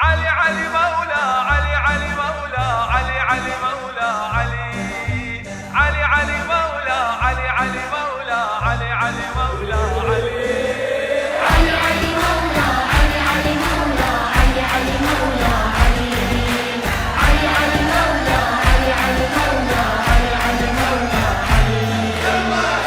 علي علي مولا علي علي مولا علي علي مولا علي علي علي مولا علي علي مولا علي علي مولا علي علي علي مولا علي علي مولا علي علي مولا علي علي علي مولا علي علي مولا علي علي مولا علي.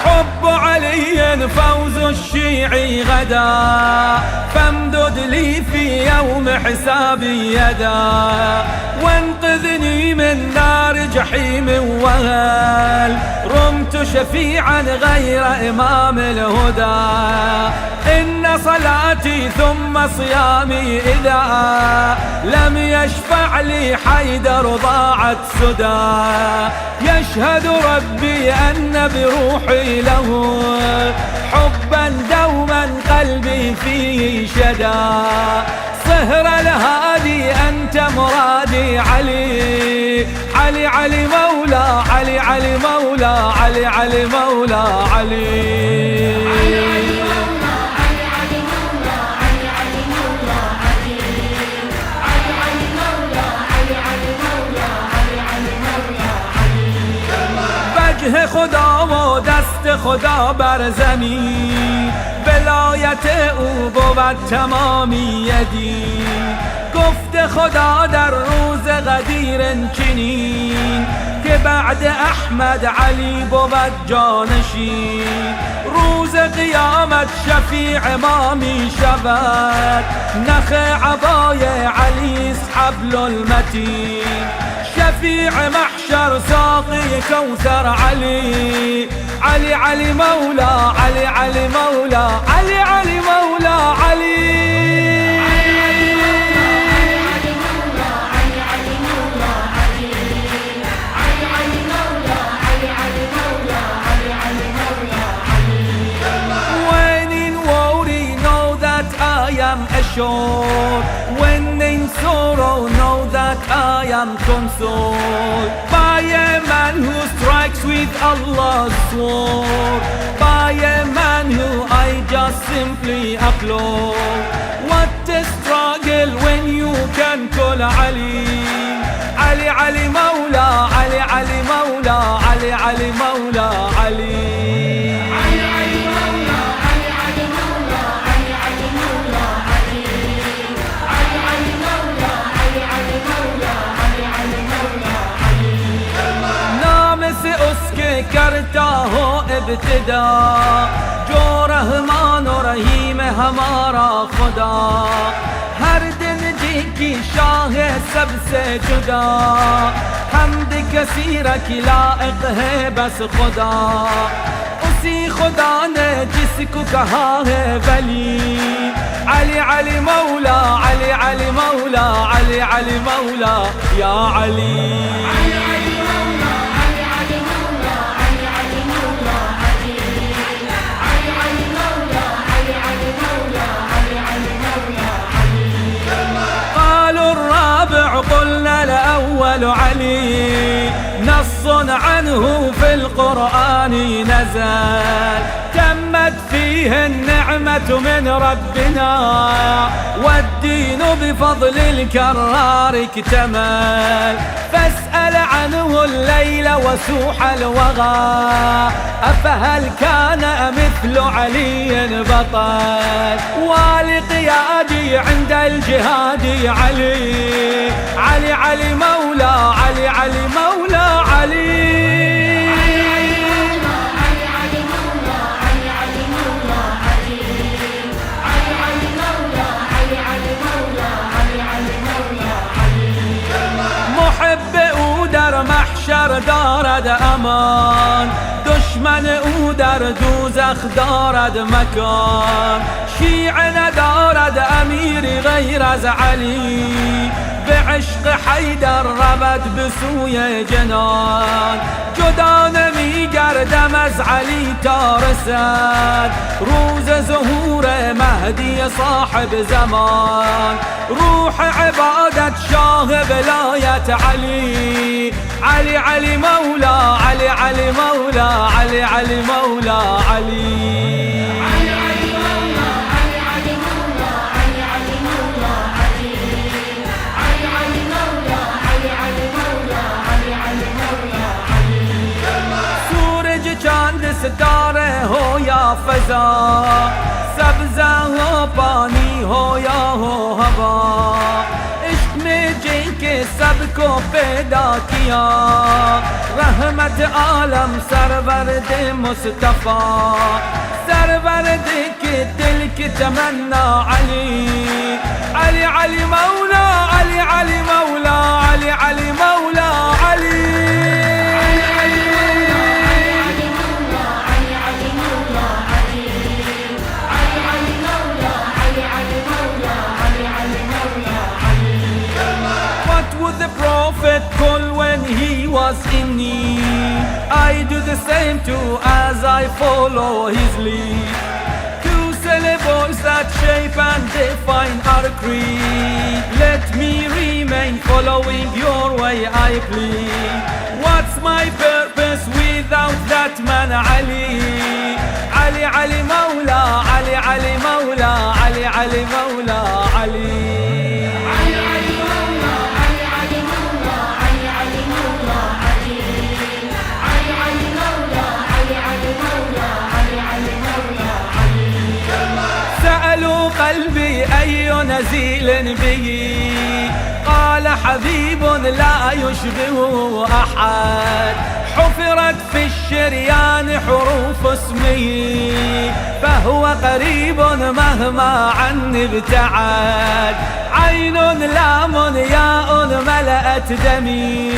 حب علي فوز الشيعي غدا، فامدد لي في يوم حسابي يدا، وانقذني من نار جحيم وهل رمت شفيعا غير إمام الهدى. إن صلاتي ثم صيامي إذا لم يشفع لي حيدر ضاعت سدى. يشهد ربي أن بروحي له حبا دوما قلبي فيه شدا. صهر الهادي أنت مرادي علي علي علي مولا علي علي مولا علي علي مولا علي. وجه خدا و دست خدا بر زمین، ولایت او بود تمامی دین. گفت خدا در روز غدیر چنین، که بعد احمد علی بود جانشین. روز قیامت شفیع ما می شود، نخ عبای علی است حبل المتین. شفيع محشر ساقي كوثر علي علي علي مولا علي علي مولا علي علي مولا علي. When in worry know that I am assured, when in sorrow know that I am consoled by a man who strikes with Allah's sword, by a man who I just simply applaud. What a struggle when you can call Ali Ali Ali Mawla Ali Ali Mawla Ali Ali Mawla Ali. کرتا ہو ابتدا جو رحمان و رحیم ہمارا خدا. ہر دن جی کی شاہ ہے سب سے جدا، حمد کثیرہ کی لائق ہے بس خدا. اسی خدا نے جس کو کہا ہے ولی علی علی مولا علی علی مولا علی علی مولا یا علی. قلنا الأول علي، نص عنه في القرآن نزل، تمت فيه النعمة من ربنا، والدين بفضل الكرار اكتمل. فاسأل عنه الليل وسوح الوغى، أفهل كان مثل علي بطل؟ والقيادي عند الجهاد علي علي علي مولا علي علي مولا علي. در محشر دارد امان، دشمن او در دوزخ دارد مکان. شیعه ندارد امیری غیر از علی، به عشق حیدر رود به سوی جنان. جدا نمیگردم از علی تا رسد روز ظهور مهدی صاحب زمان. روح عبادت شاه ولایت علی علی علی مولا علی علی مولا علی علی مولا علی. فضا سبزہ ہو پانی ہو یا ہو ہوا عشق میں جن کے سب کو پیدا کیا رحمت عالم سرورد مصطفیٰ سرورد کے دل کی تمنا علی علی علی مولا علی علی مولا علی علی مولا علی the Prophet called when he was in need. I do the same too as I follow his lead. Two syllables that shape and define our creed. Let me remain following your way, I plead. What's my purpose without that man Ali? Ali Ali Mawla, Ali Ali Mawla, Ali Ali Mawla, Ali. سألوا قلبي أي نزيل به قال حبيب لا يشبهه أحد حفرت في الشريان حروف اسمه فهو قريب مهما عني ابتعد عين لام ياء ملأت دمي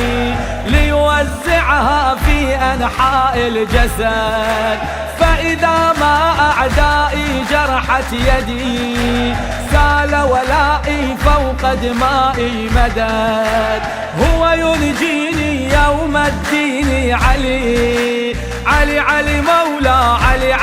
ليوزعها في أنحاء الجسد فإذا ما أعدائي جرحت يدي سال ولائي فوق دمائي مدد هو ينجيني يوم الدين علي علي علي مولا علي